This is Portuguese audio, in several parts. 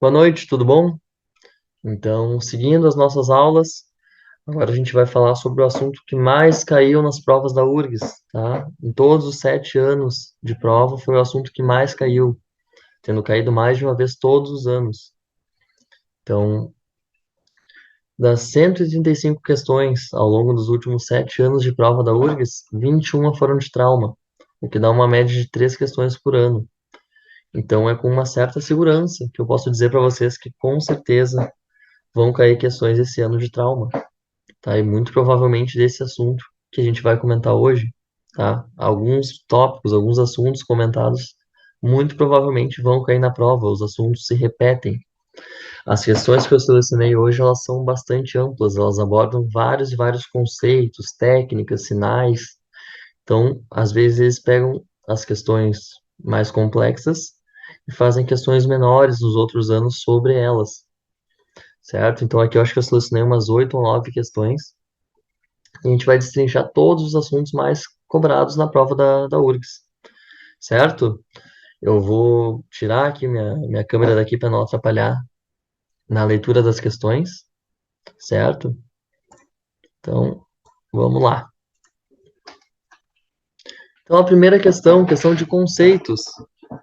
Boa noite, tudo bom? Então, seguindo as nossas aulas, agora a gente vai falar sobre o assunto que mais caiu nas provas da URGS, tá? Em todos os 7 anos de prova, foi o assunto que mais caiu, tendo caído mais de uma vez todos os anos. Então, das 135 questões ao longo dos últimos 7 anos de prova da URGS, 21 foram de trauma, o que dá uma média de 3 questões por ano. Então, é com uma certa segurança que eu posso dizer para vocês que, com certeza, vão cair questões esse ano de trauma. Tá? E muito provavelmente desse assunto que a gente vai comentar hoje, tá? Alguns tópicos, alguns assuntos comentados, muito provavelmente vão cair na prova, os assuntos se repetem. As questões que eu selecionei hoje, elas são bastante amplas, elas abordam vários e vários conceitos, técnicas, sinais. Então, às vezes eles pegam as questões mais complexas e fazem questões menores nos outros anos sobre elas, certo? Então aqui eu acho que eu selecionei umas 8 ou 9 questões. A gente vai destrinchar todos os assuntos mais cobrados na prova da URGS, certo? Eu vou tirar aqui minha câmera daqui para não atrapalhar na leitura das questões, certo? Então, vamos lá. Então, a primeira questão, questão de conceitos,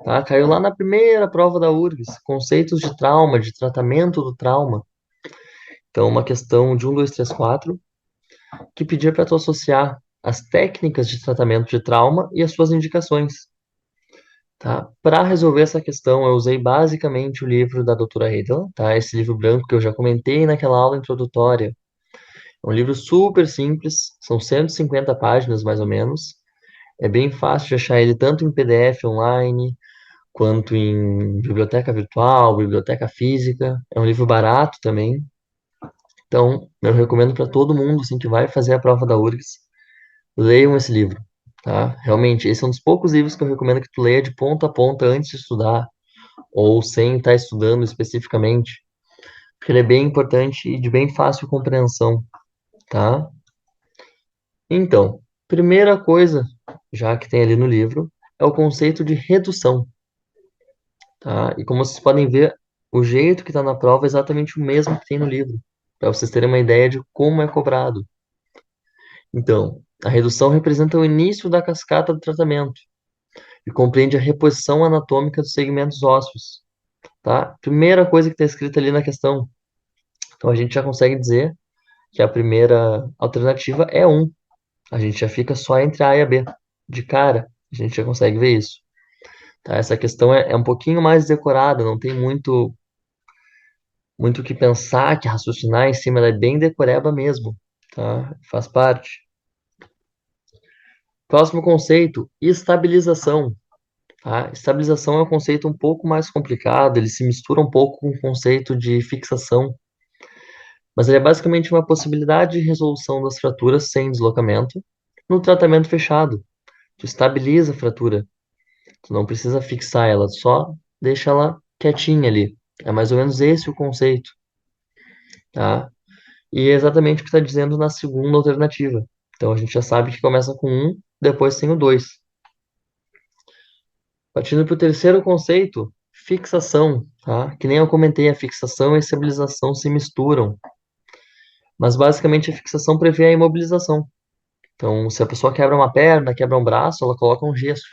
tá? Caiu lá na primeira prova da URGS, conceitos de trauma, de tratamento do trauma. Então, uma questão de 1, 2, 3, 4, que pedia para tu associar as técnicas de tratamento de trauma e as suas indicações. Tá? Para resolver essa questão, eu usei basicamente o livro da doutora Hedel, tá? Esse livro branco que eu já comentei naquela aula introdutória. É um livro super simples, são 150 páginas mais ou menos. É bem fácil de achar ele tanto em PDF online, quanto em biblioteca virtual, biblioteca física. É um livro barato também. Então, eu recomendo para todo mundo assim, que vai fazer a prova da URGS, leiam esse livro. Tá? Realmente, esse é um dos poucos livros que eu recomendo que tu leia de ponta a ponta antes de estudar, ou sem estar estudando especificamente, porque ele é bem importante e de bem fácil compreensão, tá? Então, primeira coisa, já que tem ali no livro, é o conceito de redução, tá? E como vocês podem ver, o jeito que está na prova é exatamente o mesmo que tem no livro, para vocês terem uma ideia de como é cobrado. Então, a redução representa o início da cascata do tratamento e compreende a reposição anatômica dos segmentos ósseos, tá? Primeira coisa que está escrita ali na questão. Então, a gente já consegue dizer que a primeira alternativa é um. A gente já fica só entre A e a B. De cara, a gente já consegue ver isso. Tá? Essa questão é um pouquinho mais decorada, não tem muito o que pensar, que raciocinar em cima, ela é bem decoreba mesmo. Tá? Faz parte. Próximo conceito, estabilização. Tá? Estabilização é um conceito um pouco mais complicado, ele se mistura um pouco com o conceito de fixação, mas ele é basicamente uma possibilidade de resolução das fraturas sem deslocamento no tratamento fechado. Tu estabiliza a fratura. Tu não precisa fixar ela, só deixa ela quietinha ali. É mais ou menos esse o conceito, tá? E é exatamente o que está dizendo na segunda alternativa. Então a gente já sabe que começa com um, depois tem o dois. Partindo para o terceiro conceito, fixação, tá? Que nem eu comentei, a fixação e a estabilização se misturam. Mas basicamente a fixação prevê a imobilização. Então, se a pessoa quebra uma perna, quebra um braço, ela coloca um gesso.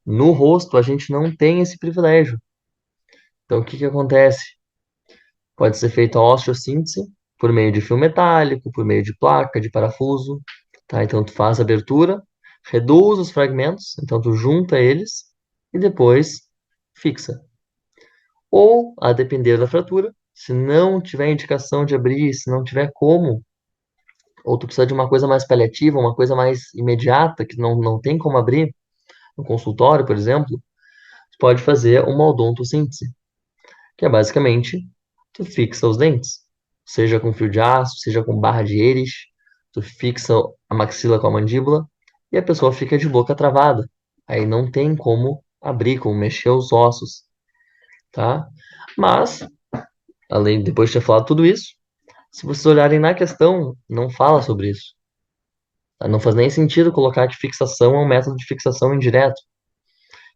No rosto, a gente não tem esse privilégio. Então, o que que acontece? Pode ser feita a osteossíntese por meio de fio metálico, por meio de placa, de parafuso, tá? Então, tu faz a abertura, reduz os fragmentos, então tu junta eles e depois fixa. Ou, a depender da fratura, se não tiver indicação de abrir, se não tiver como, ou tu precisa de uma coisa mais paliativa, uma coisa mais imediata, que não tem como abrir, no consultório, por exemplo, tu pode fazer uma odontossíntese, que é basicamente tu fixa os dentes, seja com fio de aço, seja com barra de Erich, tu fixa a maxila com a mandíbula e a pessoa fica de boca travada. Aí não tem como abrir, como mexer os ossos, tá? Mas, além, depois de ter falado tudo isso, se vocês olharem na questão, não fala sobre isso. Tá? Não faz nem sentido colocar que fixação é um método de fixação indireto.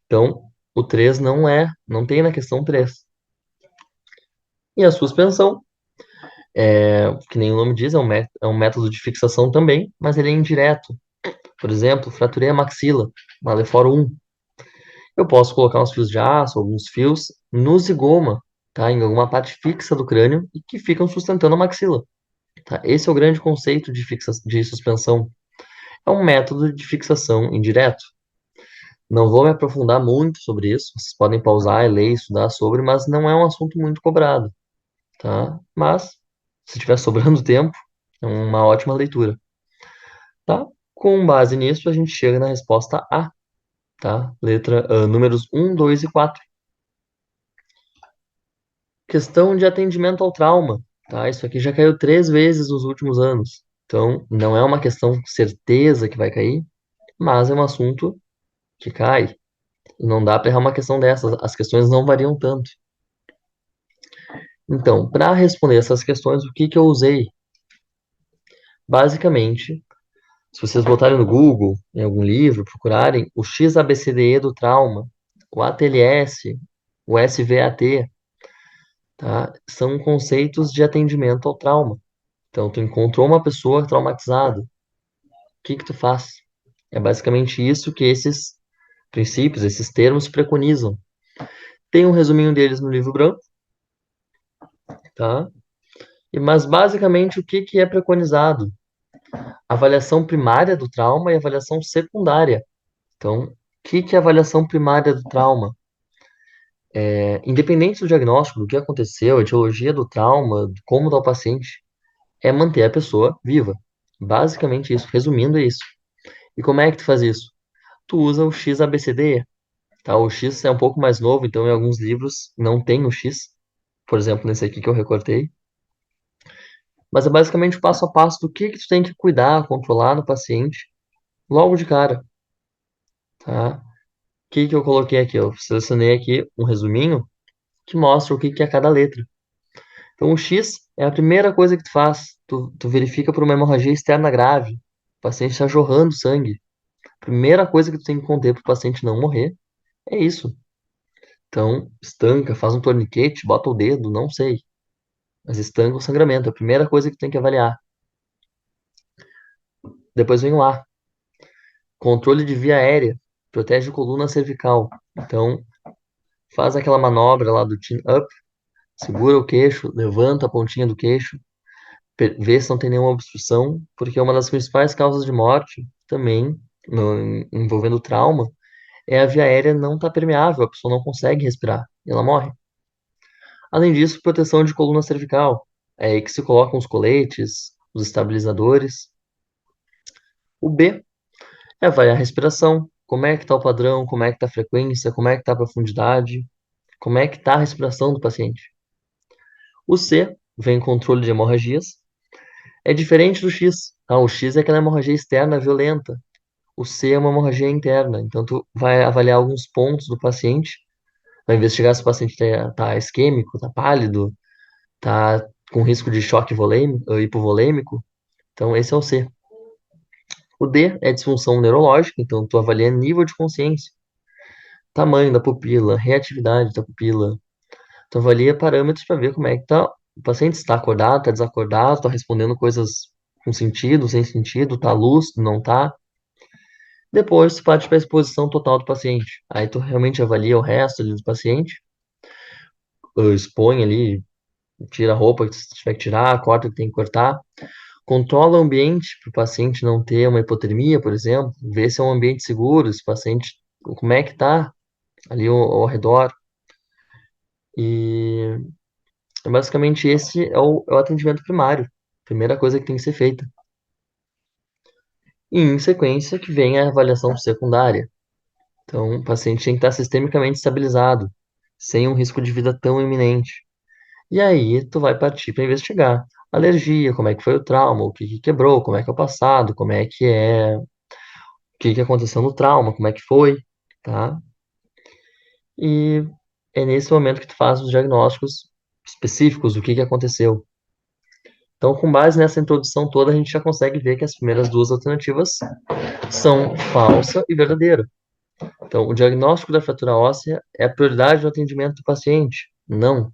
Então, o 3 não tem na questão 3. E a suspensão, que nem o nome diz, é um método de fixação também, mas ele é indireto. Por exemplo, fraturei a maxila, Maleforo 1. Eu posso colocar uns fios de aço, alguns fios no zigoma, tá? Em alguma parte fixa do crânio e que ficam sustentando a maxila, tá? Esse é o grande conceito de suspensão. É um método de fixação indireto. Não vou me aprofundar muito sobre isso, vocês podem pausar e ler, estudar sobre, mas não é um assunto muito cobrado, tá? Mas, se estiver sobrando tempo, é uma ótima leitura, tá? Com base nisso, a gente chega na resposta A, tá? Números 1, 2 e 4. Questão de atendimento ao trauma, tá? Isso aqui já caiu 3 vezes nos últimos anos. Então, não é uma questão certeza que vai cair, mas é um assunto que cai. E não dá para errar uma questão dessas. As questões não variam tanto. Então, para responder essas questões, o que que eu usei? Basicamente, se vocês botarem no Google, em algum livro, procurarem o XABCDE do trauma, o ATLS, o SVAT, tá? São conceitos de atendimento ao trauma. Então, tu encontrou uma pessoa traumatizada, o que que tu faz? É basicamente isso que esses princípios, esses termos preconizam. Tem um resuminho deles no livro branco, tá? Mas basicamente o que que é preconizado? Avaliação primária do trauma e avaliação secundária. Então, o que que é avaliação primária do trauma? Independente do diagnóstico, do que aconteceu, a etiologia do trauma, de como está o paciente, é manter a pessoa viva. Basicamente isso, resumindo é isso. E como é que tu faz isso? Tu usa o XABCD, tá? O X é um pouco mais novo, então em alguns livros não tem o X. Por exemplo, nesse aqui que eu recortei. Mas é basicamente o passo a passo do que tu tem que cuidar, controlar no paciente logo de cara, tá? O que que eu coloquei aqui? Eu selecionei aqui um resuminho que mostra o que que é cada letra. Então, o X é a primeira coisa que tu faz. Tu verifica por uma hemorragia externa grave. O paciente está jorrando sangue. Primeira coisa que tu tem que conter para o paciente não morrer é isso. Então, estanca, faz um torniquete, bota o dedo, não sei. Mas estanca o sangramento. É a primeira coisa que tu tem que avaliar. Depois vem o A. Controle de via aérea. Protege a coluna cervical. Então, faz aquela manobra lá do chin up. Segura o queixo, levanta a pontinha do queixo, vê se não tem nenhuma obstrução, porque uma das principais causas de morte também, envolvendo trauma, é a via aérea não estar permeável, a pessoa não consegue respirar e ela morre. Além disso, proteção de coluna cervical, é aí que se colocam os coletes, os estabilizadores. O B é avaliar a respiração, como é que está o padrão, como é que está a frequência, como é que está a profundidade, como é que está a respiração do paciente. O C vem controle de hemorragias, é diferente do X, tá? O X é aquela hemorragia externa violenta. O C é uma hemorragia interna. Então, tu vai avaliar alguns pontos do paciente, vai investigar se o paciente tá isquêmico, tá pálido, tá com risco de choque volêmico, hipovolêmico. Então, esse é o C. O D é disfunção neurológica, então tu avalia nível de consciência, tamanho da pupila, reatividade da pupila. Tu avalia parâmetros para ver como é que tá. O paciente está acordado, está desacordado, está respondendo coisas com sentido, sem sentido, tá lúcido, não tá. Depois, tu parte para a exposição total do paciente. Aí tu realmente avalia o resto ali do paciente, expõe ali, tira a roupa que tu tiver que tirar, corta o que tem que cortar. Controla o ambiente para o paciente não ter uma hipotermia, por exemplo. Vê se é um ambiente seguro, se o paciente, como é que tá ali ao redor. E basicamente esse é o atendimento primário. Primeira coisa que tem que ser feita. E em sequência que vem a avaliação secundária. Então, o paciente tem que estar sistemicamente estabilizado, sem um risco de vida tão iminente. E aí, tu vai partir para investigar. Alergia, como é que foi o trauma, o que que quebrou, como é que é o passado, o que que aconteceu no trauma, como é que foi, tá? E é nesse momento que tu faz os diagnósticos específicos do que aconteceu. Então, com base nessa introdução toda, a gente já consegue ver que as primeiras duas alternativas são falsa e verdadeira. Então, o diagnóstico da fratura óssea é a prioridade no atendimento do paciente? Não.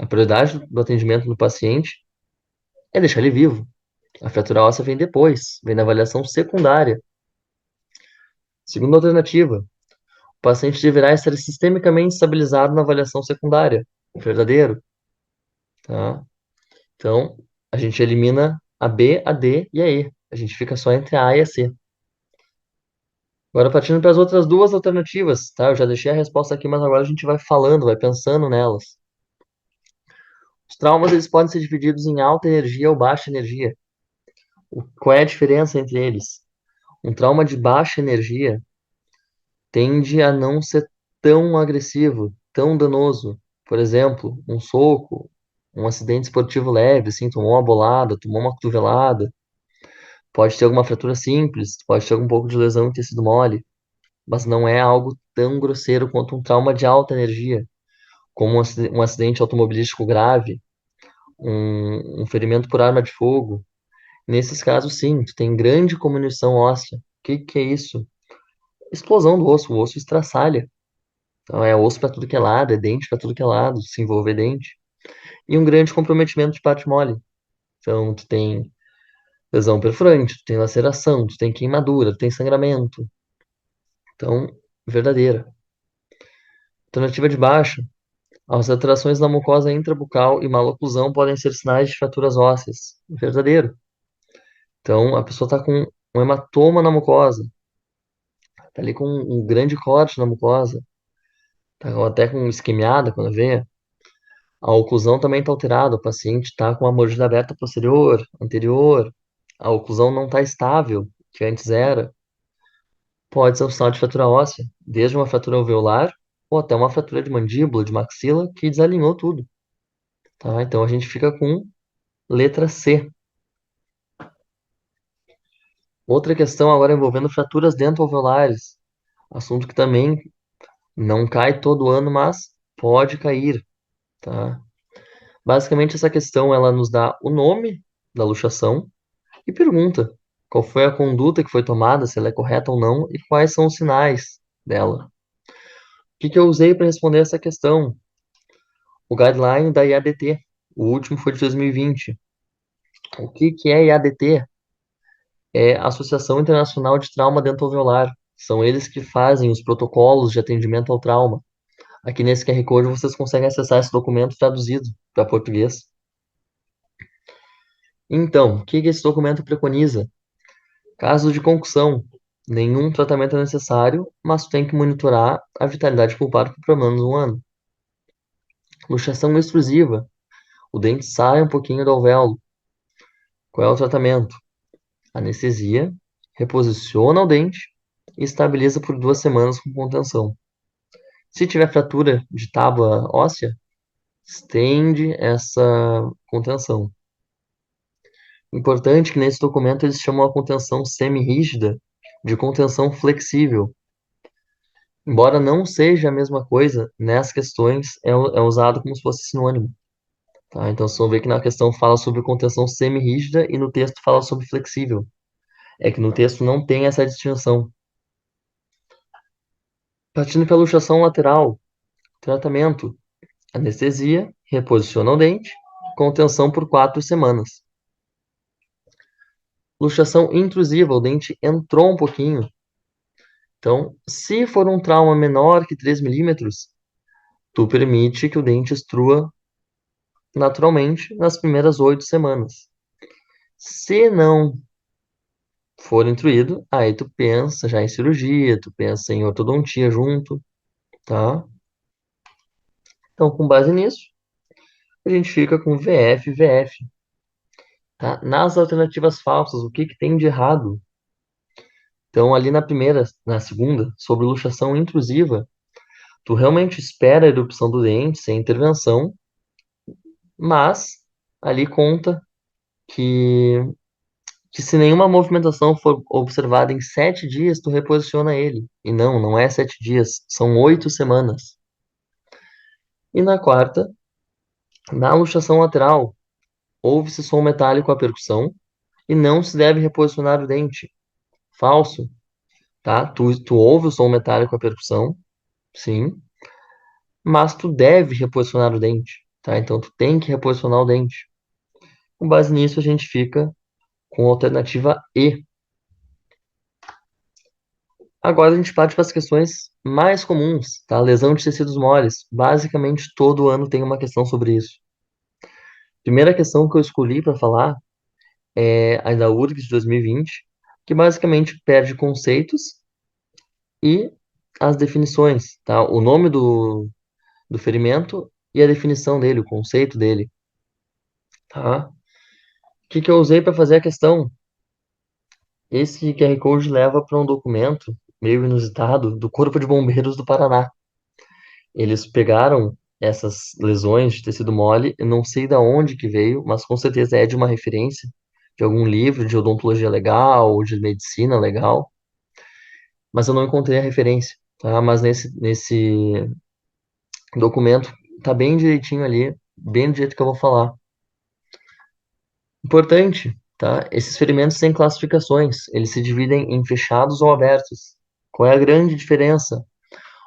A prioridade do atendimento do paciente é deixar ele vivo. A fratura óssea vem depois, vem na avaliação secundária. Segunda alternativa, o paciente deverá estar sistemicamente estabilizado na avaliação secundária. Verdadeiro, tá? Então, a gente elimina a B, a D e a E. A gente fica só entre a A e a C. Agora, partindo para as outras duas alternativas, tá? Eu já deixei a resposta aqui, mas agora a gente vai falando, vai pensando nelas. Os traumas, eles podem ser divididos em alta energia ou baixa energia. Qual é a diferença entre eles? Um trauma de baixa energia tende a não ser tão agressivo, tão danoso. Por exemplo, um soco, um acidente esportivo leve, assim, tomou uma bolada, tomou uma cotovelada, pode ter alguma fratura simples, pode ter algum pouco de lesão em tecido mole, mas não é algo tão grosseiro quanto um trauma de alta energia, como um acidente automobilístico grave, um ferimento por arma de fogo. Nesses casos, sim, tu tem grande comunição óssea. O que que é isso? Explosão do osso, o osso estraçalha. Então é osso para tudo que é lado, é dente para tudo que é lado, se envolver dente. E um grande comprometimento de parte mole. Então tu tem lesão perfurante, tu tem laceração, tu tem queimadura, tu tem sangramento. Então, verdadeira. Alternativa de baixo. As alterações na mucosa intrabucal e maloclusão podem ser sinais de fraturas ósseas. Verdadeiro. Então, a pessoa está com um hematoma na mucosa, tá ali com um grande corte na mucosa, tá até com isquemiada quando vê. A oclusão também está alterada, o paciente está com a mordida aberta posterior, anterior. A oclusão não está estável, que antes era. Pode ser um sinal de fratura óssea, desde uma fratura alveolar ou até uma fratura de mandíbula, de maxila, que desalinhou tudo. Tá? Então a gente fica com letra C. Outra questão agora envolvendo fraturas dento-alveolares. Assunto que também não cai todo ano, mas pode cair, tá? Basicamente essa questão ela nos dá o nome da luxação e pergunta qual foi a conduta que foi tomada, se ela é correta ou não e quais são os sinais dela. O que que eu usei para responder essa questão? O guideline da IADT. O último foi de 2020. O que que é IADT? É a Associação Internacional de Trauma Dentoalveolar. São eles que fazem os protocolos de atendimento ao trauma. Aqui nesse QR Code vocês conseguem acessar esse documento traduzido para português. Então, o que que esse documento preconiza? Caso de concussão, nenhum tratamento é necessário, mas tu tem que monitorar a vitalidade pulpar por pelo menos um ano. Luxação extrusiva, o dente sai um pouquinho do alvéolo. Qual é o tratamento? Anestesia, reposiciona o dente e estabiliza por 2 semanas com contenção. Se tiver fratura de tábua óssea, estende essa contenção. Importante que nesse documento eles chamam a contenção semi-rígida de contenção flexível. Embora não seja a mesma coisa, nessas questões é usado como se fosse sinônimo. Tá? Então, vocês vão ver que na questão fala sobre contenção semi-rígida e no texto fala sobre flexível. É que no texto não tem essa distinção. Partindo para a luxação lateral, tratamento, anestesia, reposiciona o dente, contenção por 4 semanas. Luxação intrusiva, o dente entrou um pouquinho. Então, se for um trauma menor que 3 milímetros, tu permite que o dente extrua naturalmente nas primeiras 8 semanas. Se não for intruído, aí tu pensa já em cirurgia, tu pensa em ortodontia junto, tá? Então, com base nisso, a gente fica com VF e VF, tá? Nas alternativas falsas, o que que tem de errado? Então, ali na primeira, na segunda, sobre luxação intrusiva, tu realmente espera a erupção do dente sem intervenção, mas ali conta que, que se nenhuma movimentação for observada em 7 dias, tu reposiciona ele. E não, não é 7 dias, são 8 semanas. E na quarta, na luxação lateral, ouve-se som metálico à percussão e não se deve reposicionar o dente. Falso, tá? Tu ouve o som metálico à percussão, sim, mas tu deve reposicionar o dente. tá? Então tu tem que reposicionar o dente. Com base nisso, a gente fica com a alternativa E. Agora a gente parte para as questões mais comuns, tá? Lesão de tecidos moles. Basicamente, todo ano tem uma questão sobre isso. Primeira questão que eu escolhi para falar é a da URGS de 2020, que basicamente perde conceitos e as definições, tá? O nome do ferimento e a definição dele, o conceito dele, tá? O que que eu usei para fazer a questão? Esse QR Code leva para um documento meio inusitado do Corpo de Bombeiros do Paraná. Eles pegaram essas lesões de tecido mole, eu não sei da onde que veio, mas com certeza é de uma referência, de algum livro de odontologia legal ou de medicina legal, mas eu não encontrei a referência, tá? Mas nesse documento tá bem direitinho ali, bem do jeito que eu vou falar. Importante, tá? Esses ferimentos têm classificações, eles se dividem em fechados ou abertos. Qual é a grande diferença?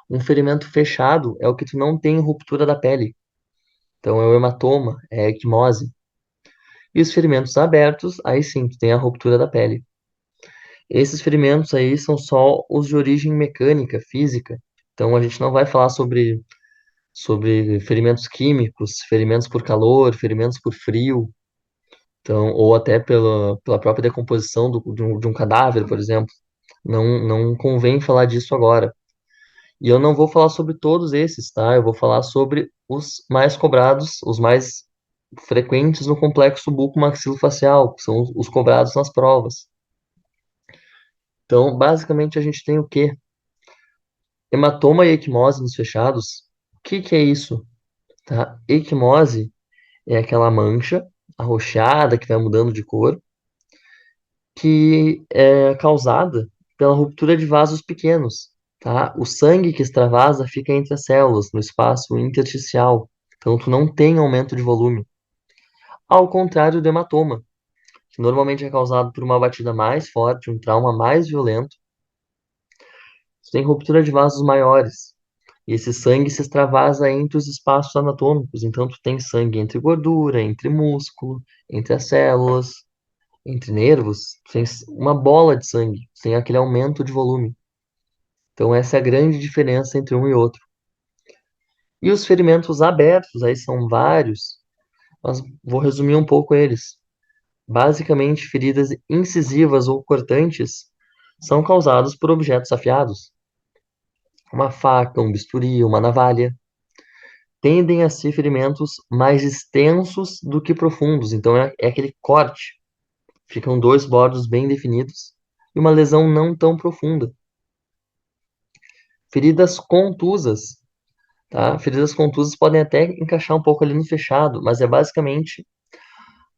Um ferimento fechado é o que tu não tem ruptura da pele. Então é o hematoma, é a equimose. E os ferimentos abertos, aí sim, tu tem a ruptura da pele. Esses ferimentos aí são só os de origem mecânica, física. Então a gente não vai falar sobre ferimentos químicos, ferimentos por calor, ferimentos por frio, então, ou até pela própria decomposição de um cadáver, por exemplo. Não convém falar disso agora. E eu não vou falar sobre todos esses, tá? Eu vou falar sobre os mais cobrados, os mais frequentes no complexo bucomaxilofacial, que são os cobrados nas provas. Então, basicamente, a gente tem o quê? Hematoma e equimose nos fechados. O que que é isso? Tá? Equimose é aquela mancha arroxeada que vai mudando de cor, que é causada pela ruptura de vasos pequenos, tá? O sangue que extravasa fica entre as células, no espaço intersticial. Então, tu não tem aumento de volume. Ao contrário do hematoma, que normalmente é causado por uma batida mais forte, um trauma mais violento, tu tem ruptura de vasos maiores. E esse sangue se extravasa entre os espaços anatômicos. Então, tu tem sangue entre gordura, entre músculo, entre as células, entre nervos. Tu tem uma bola de sangue, tu tem aquele aumento de volume. Então, essa é a grande diferença entre um e outro. E os ferimentos abertos, aí são vários, mas vou resumir um pouco eles. Basicamente, feridas incisivas ou cortantes são causadas por objetos afiados, uma faca, um bisturi, uma navalha. Tendem a ser ferimentos mais extensos do que profundos, então é aquele corte. Ficam dois bordos bem definidos e uma lesão não tão profunda. Feridas contusas, tá? Feridas contusas podem até encaixar um pouco ali no fechado, mas é basicamente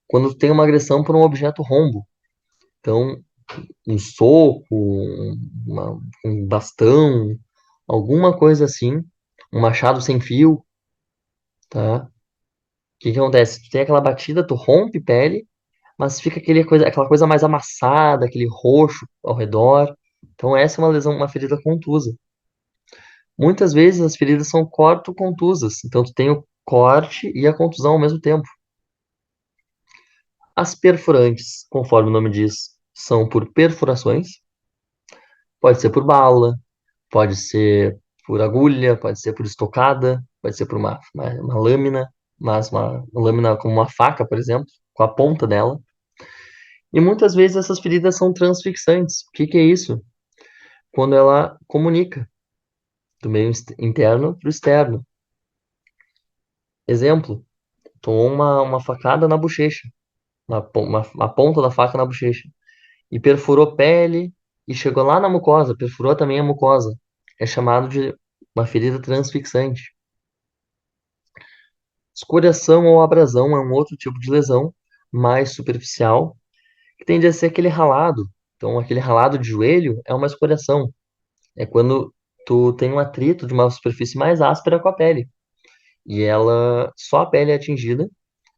quando tem uma agressão por um objeto rombo. Então, um soco, um bastão, alguma coisa assim, um machado sem fio, tá? O que que acontece? Tu tem aquela batida, tu rompe pele, mas fica aquela coisa mais amassada, aquele roxo ao redor. Então, essa é uma lesão, uma ferida contusa. Muitas vezes as feridas são corto-contusas, então tu tem o corte e a contusão ao mesmo tempo. As perfurantes, conforme o nome diz, são por perfurações, pode ser por bala, pode ser por agulha, pode ser por estocada, pode ser por uma lâmina, mas uma lâmina como uma faca, por exemplo, com a ponta dela. E muitas vezes essas feridas são transfixantes. O que que é isso? Quando ela comunica do meio interno para o externo. Exemplo, tomou uma facada na bochecha, uma ponta da faca na bochecha, e perfurou pele e chegou lá na mucosa, perfurou também a mucosa. É chamado de uma ferida transfixante. Escoriação ou abrasão é um outro tipo de lesão, mais superficial, que tende a ser aquele ralado. Então, aquele ralado de joelho é uma escoriação. É quando tu tem um atrito de uma superfície mais áspera com a pele. E ela, só a pele é atingida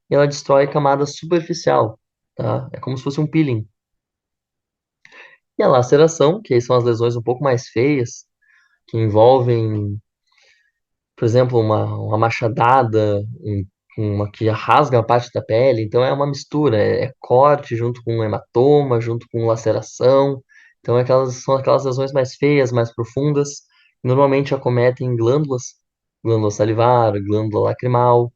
e ela destrói a camada superficial, tá? É como se fosse um peeling. E a laceração, que aí são as lesões um pouco mais feias, que envolvem, por exemplo, uma machadada, uma que rasga a parte da pele, então é uma mistura, é corte junto com hematoma, junto com laceração. Então são aquelas lesões mais feias, mais profundas, que normalmente acometem glândulas, glândula salivar, glândula lacrimal,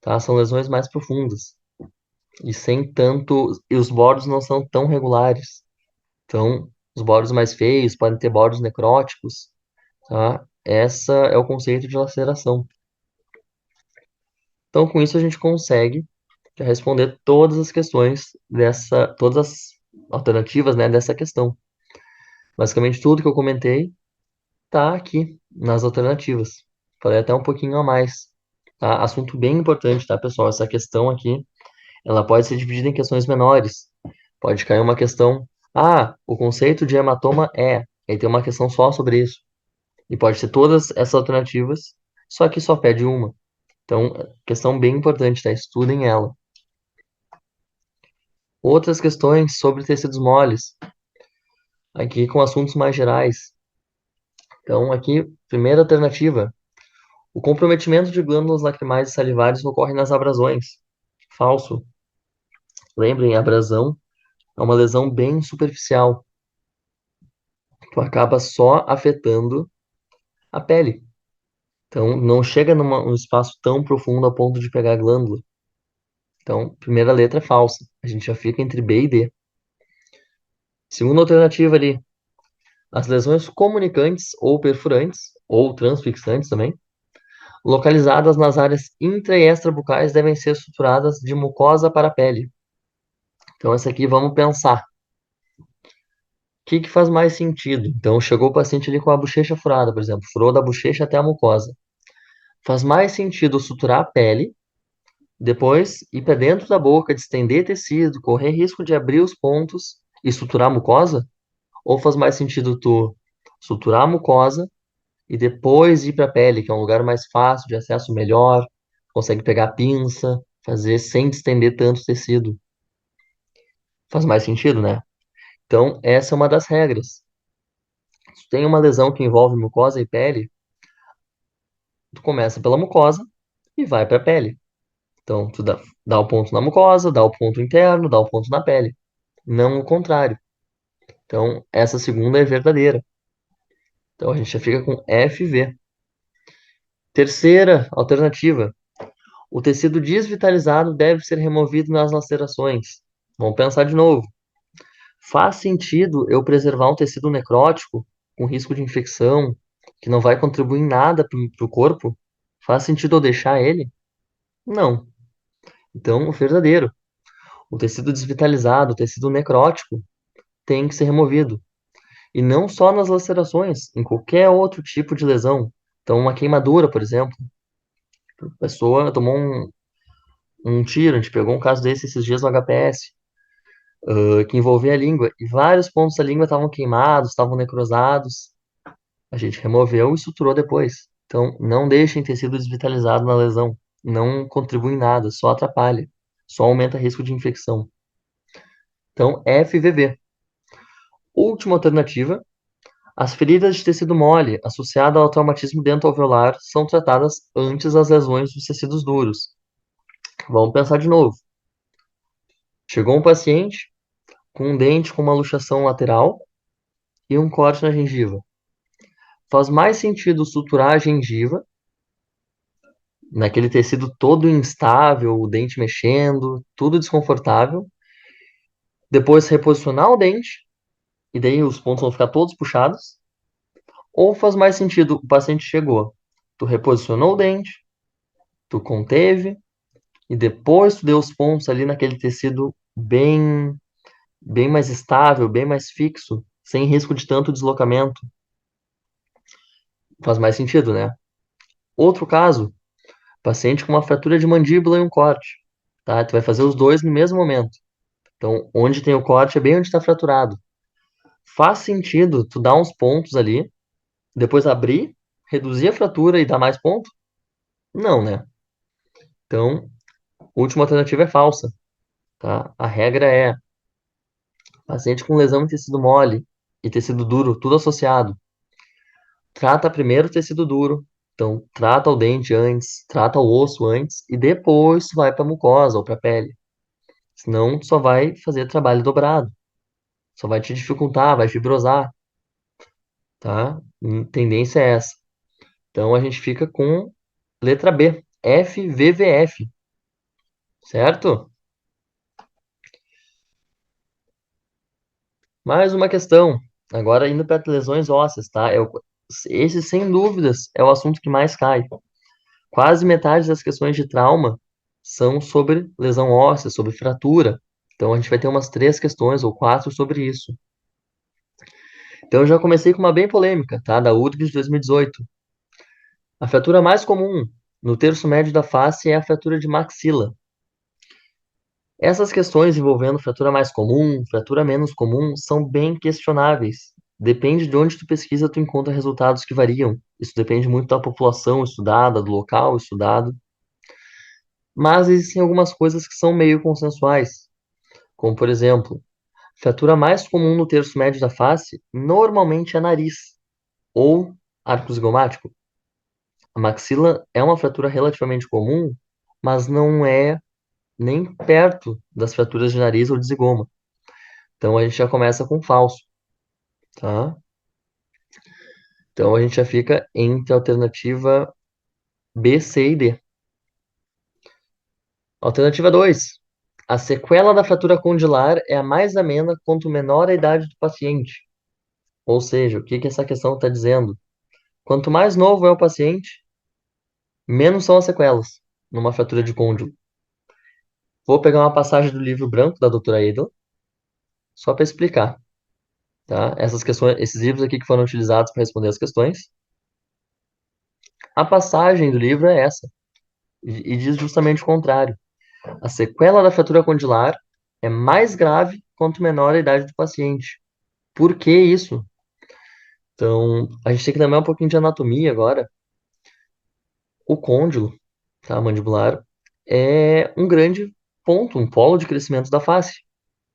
tá? São lesões mais profundas. E sem tanto, e os bordos não são tão regulares. Então, os bordos mais feios podem ter bordos necróticos, tá? Essa é o conceito de laceração. Então, com isso a gente consegue responder todas as questões todas as alternativas, né, dessa questão. Basicamente tudo que eu comentei tá aqui nas alternativas. Falei até um pouquinho a mais, tá? Assunto bem importante, tá, pessoal? Essa questão aqui, ela pode ser dividida em questões menores. Pode cair uma questão, o conceito de hematoma aí tem uma questão só sobre isso. E pode ser todas essas alternativas, só que só pede uma. Então, questão bem importante, tá? Estudem ela. Outras questões sobre tecidos moles, aqui com assuntos mais gerais. Então, aqui, primeira alternativa, o comprometimento de glândulas lacrimais e salivares ocorre nas abrasões. Falso. Lembrem, a abrasão é uma lesão bem superficial. Tu acaba só afetando a pele. Então, não chega num espaço tão profundo a ponto de pegar a glândula. Então, primeira letra é falsa. A gente já fica entre B e D. Segunda alternativa ali, as lesões comunicantes ou perfurantes, ou transfixantes também, localizadas nas áreas intra e extrabucais devem ser suturadas de mucosa para a pele. Então, essa aqui vamos pensar. O que que faz mais sentido? Então, chegou o paciente ali com a bochecha furada, por exemplo, furou da bochecha até a mucosa. Faz mais sentido suturar a pele, depois ir para dentro da boca, distender tecido, correr risco de abrir os pontos e suturar a mucosa? Ou faz mais sentido tu suturar a mucosa e depois ir para a pele, que é um lugar mais fácil, de acesso melhor, consegue pegar a pinça, fazer sem distender tanto tecido? Faz mais sentido, né? Então, essa é uma das regras. Se tem uma lesão que envolve mucosa e pele, tu começa pela mucosa e vai para a pele. Então, tu dá o ponto na mucosa, dá o ponto interno, dá o ponto na pele. Não o contrário. Então, essa segunda é verdadeira. Então, a gente já fica com FV. Terceira alternativa. O tecido desvitalizado deve ser removido nas lacerações. Vamos pensar de novo. Faz sentido eu preservar um tecido necrótico com risco de infecção, que não vai contribuir em nada para o corpo? Faz sentido eu deixar ele? Não. Então, o verdadeiro. O tecido desvitalizado, o tecido necrótico, tem que ser removido. E não só nas lacerações, em qualquer outro tipo de lesão. Então, uma queimadura, por exemplo. A pessoa tomou um tiro, a gente pegou um caso desse esses dias no HPS, que envolvia a língua. E vários pontos da língua estavam queimados, estavam necrosados. A gente removeu e suturou depois. Então, não deixem tecido desvitalizado na lesão. Não contribui em nada, só atrapalha. Só aumenta risco de infecção. Então, FVV. Última alternativa. As feridas de tecido mole associadas ao traumatismo dentoalveolar são tratadas antes das lesões dos tecidos duros. Vamos pensar de novo. Chegou um paciente com um dente com uma luxação lateral e um corte na gengiva. Faz mais sentido suturar a gengiva, naquele tecido todo instável, o dente mexendo, tudo desconfortável. Depois reposicionar o dente, e daí os pontos vão ficar todos puxados. Ou faz mais sentido, o paciente chegou, tu reposicionou o dente, tu conteve, e depois tu deu os pontos ali naquele tecido bem mais estável, bem mais fixo, sem risco de tanto deslocamento. Faz mais sentido, né? Outro caso, paciente com uma fratura de mandíbula e um corte, tá? Tu vai fazer os dois no mesmo momento. Então, onde tem o corte é bem onde está fraturado. Faz sentido tu dar uns pontos ali, depois abrir, reduzir a fratura e dar mais ponto? Não, né? Então, a última alternativa é falsa, tá? A regra é paciente com lesão em tecido mole e tecido duro, tudo associado. Trata primeiro o tecido duro, Então, trata o dente antes, trata o osso antes e depois tu vai para mucosa ou para pele. Senão, tu só vai fazer trabalho dobrado. Só vai te dificultar, vai fibrosar, tá? Tendência é essa. Então, a gente fica com letra B, FVVF, certo? Mais uma questão. Agora indo para lesões ósseas, tá? Esse, sem dúvidas, é o assunto que mais cai. Quase metade das questões de trauma são sobre lesão óssea, sobre fratura. Então a gente vai ter umas 3 questões ou 4 sobre isso. Então eu já comecei com uma bem polêmica, tá? Da URGS de 2018. A fratura mais comum no terço médio da face é a fratura de maxila. Essas questões envolvendo fratura mais comum, fratura menos comum, são bem questionáveis. Depende de onde tu pesquisa, tu encontra resultados que variam. Isso depende muito da população estudada, do local estudado. Mas existem algumas coisas que são meio consensuais, como por exemplo, fratura mais comum no terço médio da face normalmente é nariz ou arco zigomático. A maxila é uma fratura relativamente comum, mas não é nem perto das fraturas de nariz ou de zigoma. Então a gente já começa com falso, tá? Então a gente já fica entre a alternativa B, C e D. Alternativa 2. A sequela da fratura condilar é a mais amena quanto menor a idade do paciente. Ou seja, o que que essa questão está dizendo? Quanto mais novo é o paciente, menos são as sequelas numa fratura de côndilo. Vou pegar uma passagem do livro branco da doutora Edel, só para explicar, tá? Essas questões, esses livros aqui que foram utilizados para responder as questões. A passagem do livro é essa, e diz justamente o contrário. A sequela da fratura condilar é mais grave quanto menor a idade do paciente. Por que isso? Então, a gente tem que lembrar um pouquinho de anatomia agora. O côndilo, tá, mandibular, é um grande ponto, um polo de crescimento da face.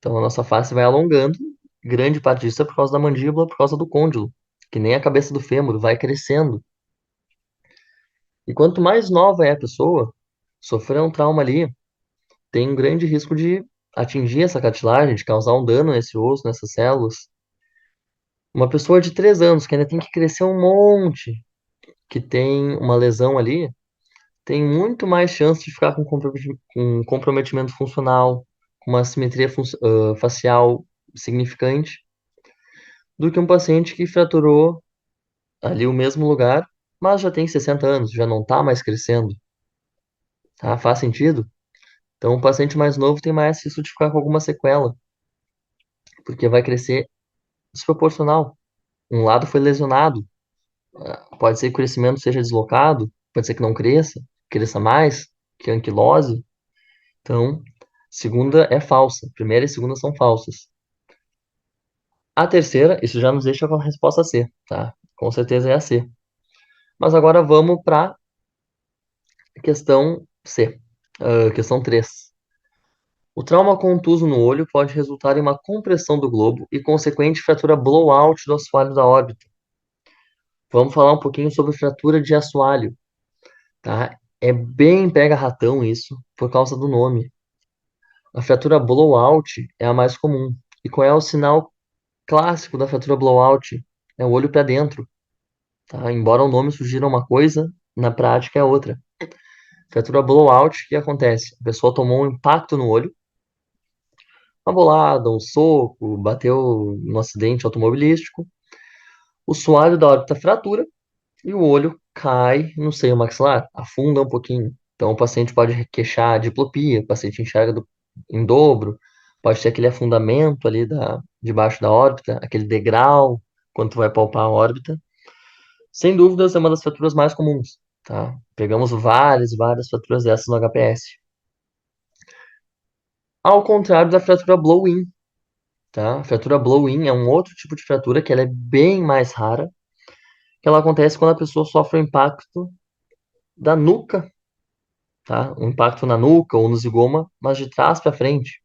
Então, a nossa face vai alongando, grande parte disso é por causa da mandíbula, por causa do côndilo, que nem a cabeça do fêmur, vai crescendo. E quanto mais nova é a pessoa, sofrer um trauma ali, tem um grande risco de atingir essa cartilagem, de causar um dano nesse osso, nessas células. Uma pessoa de 3 anos, que ainda tem que crescer um monte, que tem uma lesão ali, tem muito mais chance de ficar com comprometimento funcional, com uma assimetria facial significante, do que um paciente que fraturou ali o mesmo lugar, mas já tem 60 anos, já não está mais crescendo. Tá? Faz sentido? Então, o paciente mais novo tem mais risco de ficar com alguma sequela, porque vai crescer desproporcional. Um lado foi lesionado, pode ser que o crescimento seja deslocado, pode ser que não cresça, cresça mais, que é anquilose. Então, segunda é falsa. Primeira e segunda são falsas. A terceira, isso já nos deixa com a resposta C, tá? Com certeza é a C. Mas agora vamos para a questão C. Questão 3. O trauma contuso no olho pode resultar em uma compressão do globo e consequente fratura blowout do assoalho da órbita. Vamos falar um pouquinho sobre fratura de assoalho, tá? É bem pega-ratão isso, por causa do nome. A fratura blowout é a mais comum. E qual é o sinal clássico da fratura blowout? É o olho para dentro, tá? Embora o nome sugira uma coisa, na prática é outra. Fratura blowout, o que acontece? A pessoa tomou um impacto no olho, uma bolada, um soco, bateu no acidente automobilístico, o soalho da órbita fratura e o olho cai no seio maxilar, afunda um pouquinho. Então o paciente pode queixar diplopia, o paciente enxerga em dobro, pode ter aquele afundamento ali debaixo da órbita, aquele degrau, quando tu vai palpar a órbita. Sem dúvidas, é uma das fraturas mais comuns, tá? Pegamos várias fraturas dessas no HPS. Ao contrário da fratura blow-in, tá? A fratura blow-in é um outro tipo de fratura que ela é bem mais rara, que ela acontece quando a pessoa sofre o impacto da nuca, tá? Um impacto na nuca ou no zigoma, mas de trás para frente.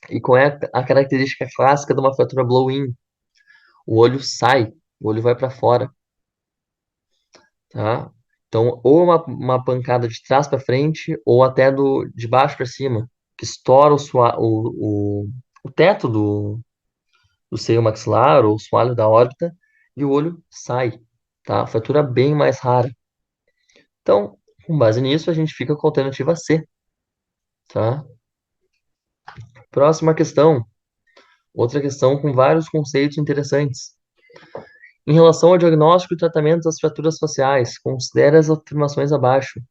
E qual é a característica clássica de uma fratura blow-in? O olho sai, o olho vai para fora, tá? Então, ou uma pancada de trás para frente, ou até de baixo para cima, que estoura o teto do seio maxilar ou o soalho da órbita e o olho sai, tá? Fratura bem mais rara. Então, com base nisso, a gente fica com a alternativa C, tá? Próxima questão. Outra questão com vários conceitos interessantes. Em relação ao diagnóstico e tratamento das fraturas faciais, considere as afirmações abaixo.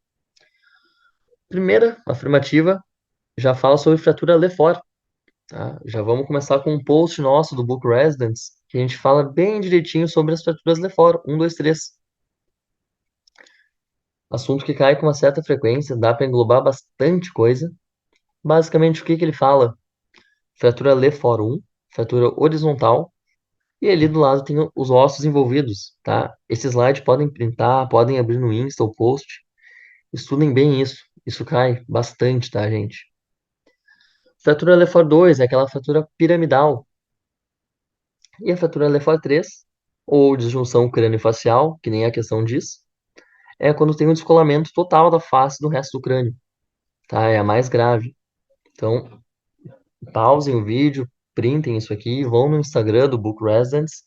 Primeira afirmativa já fala sobre fratura Lefort, tá? Já vamos começar com um post nosso do Book Residence, que a gente fala bem direitinho sobre as fraturas Lefort, 1, 2, 3. Assunto que cai com uma certa frequência, dá para englobar bastante coisa. Basicamente, o que que ele fala? Fratura Lefort 1, fratura horizontal, e ali do lado tem os ossos envolvidos, tá? Esse slide podem printar, podem abrir no Insta ou post. Estudem bem isso. Isso cai bastante, tá, gente? Fratura Lefort 2 é aquela fratura piramidal. E a fratura Lefort 3, ou disjunção crânio-facial, que nem a questão diz, é quando tem um descolamento total da face do resto do crânio, tá? É a mais grave. Então, pausem o vídeo, printem isso aqui, vão no Instagram do Book Residence,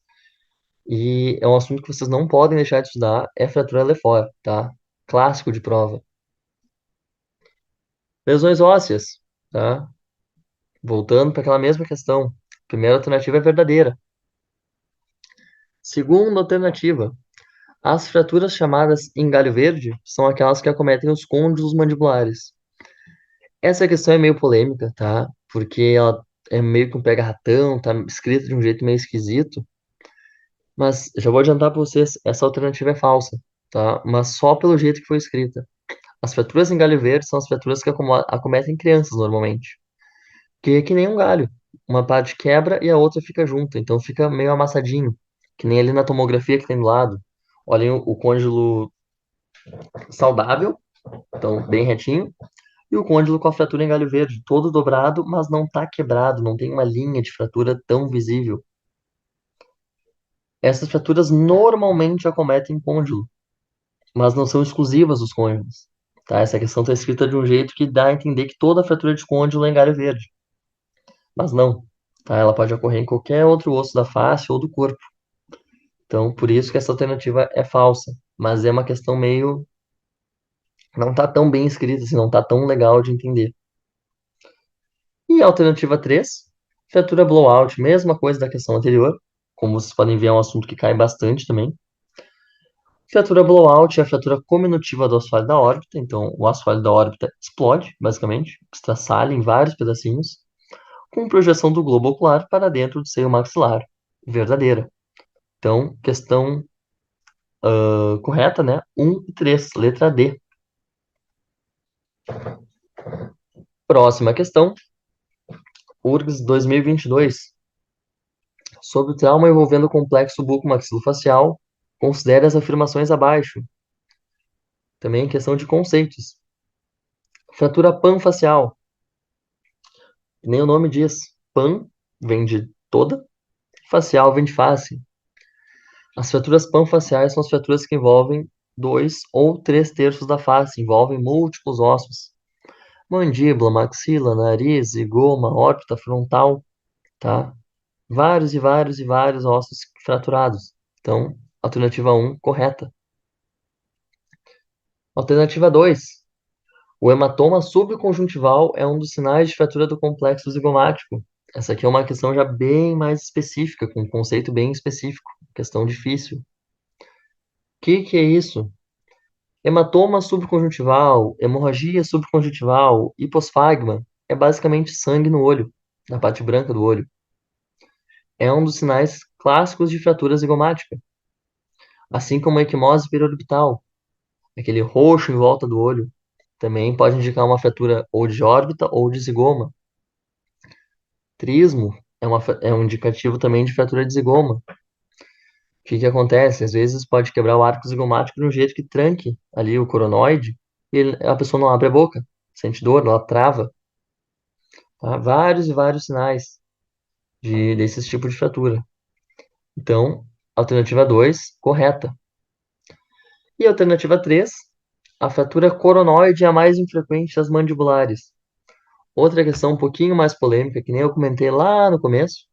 e é um assunto que vocês não podem deixar de estudar, é fratura Lefort, tá? Clássico de prova. Lesões ósseas, tá? Voltando para aquela mesma questão. Primeira alternativa é verdadeira. Segunda alternativa, as fraturas chamadas em galho verde são aquelas que acometem os côndilos mandibulares. Essa questão é meio polêmica, tá? Porque ela é meio que um pega-ratão, tá escrita de um jeito meio esquisito. Mas já vou adiantar para vocês, essa alternativa é falsa, tá? Mas só pelo jeito que foi escrita. As fraturas em galho verde são as fraturas que acometem crianças normalmente. Que é que nem um galho. Uma parte quebra e a outra fica junta, então fica meio amassadinho. Que nem ali na tomografia que tem do lado. Olhem o côndilo saudável, então bem retinho, e o côndilo com a fratura em galho verde, todo dobrado, mas não tá quebrado, não tem uma linha de fratura tão visível. Essas fraturas normalmente acometem côndilo, mas não são exclusivas dos côndilos. Tá? Essa questão está escrita de um jeito que dá a entender que toda fratura de côndilo é em galho verde, mas não. Tá? Ela pode ocorrer em qualquer outro osso da face ou do corpo. Então, por isso que essa alternativa é falsa, mas é uma questão meio não tá tão bem escrita, assim, não tá tão legal de entender. E a alternativa 3, fratura blowout, mesma coisa da questão anterior. Como vocês podem ver, é um assunto que cai bastante também. Fratura blowout é a fratura cominutiva do assoalho da órbita, então o assoalho da órbita explode, basicamente, estraçalha em vários pedacinhos, com projeção do globo ocular para dentro do seio maxilar. Verdadeira. Então, questão correta, né? 1 e 3, letra D. Próxima questão, URGS 2022. Sobre o trauma envolvendo o complexo bucomaxilofacial, considere as afirmações abaixo. Também questão de conceitos. Fratura panfacial. Nem o nome diz. Pan vem de toda, facial vem de face. As fraturas panfaciais são as fraturas que envolvem 2 ou 3 terços da face, envolvem múltiplos ossos. Mandíbula, maxila, nariz, zigoma, órbita frontal, tá? Vários e vários e vários ossos fraturados. Então, alternativa 1, correta. Alternativa 2. O hematoma subconjuntival é um dos sinais de fratura do complexo zigomático. Essa aqui é uma questão já bem mais específica, com um conceito bem específico. Questão difícil. O que é isso? Hematoma subconjuntival, hemorragia subconjuntival, hiposfagma é basicamente sangue no olho, na parte branca do olho. É um dos sinais clássicos de fratura zigomática, assim como a equimose periorbital, aquele roxo em volta do olho, também pode indicar uma fratura ou de órbita ou de zigoma. Trismo é um indicativo também de fratura de zigoma. O que acontece? Às vezes pode quebrar o arco zigomático de um jeito que tranque ali o coronoide e a pessoa não abre a boca, sente dor, ela trava. Tá? Vários e vários sinais desses tipos de fratura. Então, alternativa 2, correta. E alternativa 3, a fratura coronoide é a mais infrequente das mandibulares. Outra questão um pouquinho mais polêmica, que nem eu comentei lá no começo,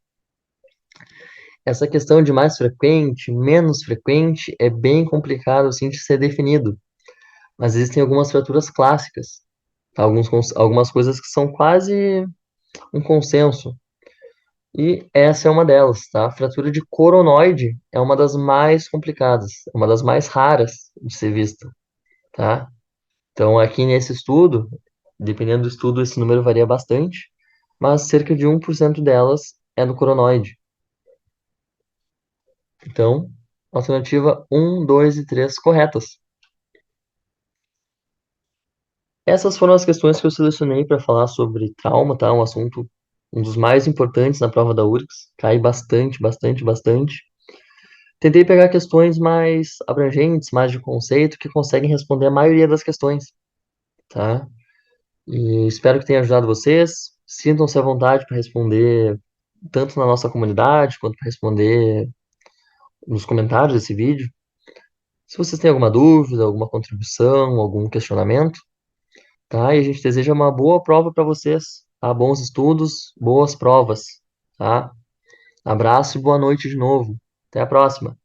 essa questão de mais frequente, menos frequente, é bem complicado assim de ser definido. Mas existem algumas fraturas clássicas, tá? Algumas coisas que são quase um consenso. E essa é uma delas, tá? A fratura de coronoide é uma das mais complicadas, é uma das mais raras de ser vista, tá? Então, aqui nesse estudo, dependendo do estudo, esse número varia bastante, mas cerca de 1% delas é no coronoide. Então, alternativa um, 2 e 3 corretas. Essas foram as questões que eu selecionei para falar sobre trauma, tá? Um assunto, um dos mais importantes na prova da URGS. Cai bastante, bastante, bastante. Tentei pegar questões mais abrangentes, mais de conceito, que conseguem responder a maioria das questões, tá? E espero que tenha ajudado vocês. Sintam-se à vontade para responder tanto na nossa comunidade quanto para responder nos comentários desse vídeo. Se vocês têm alguma dúvida, alguma contribuição, algum questionamento, tá? E a gente deseja uma boa prova para vocês, tá? Bons estudos, boas provas, tá? Abraço e boa noite de novo. Até a próxima.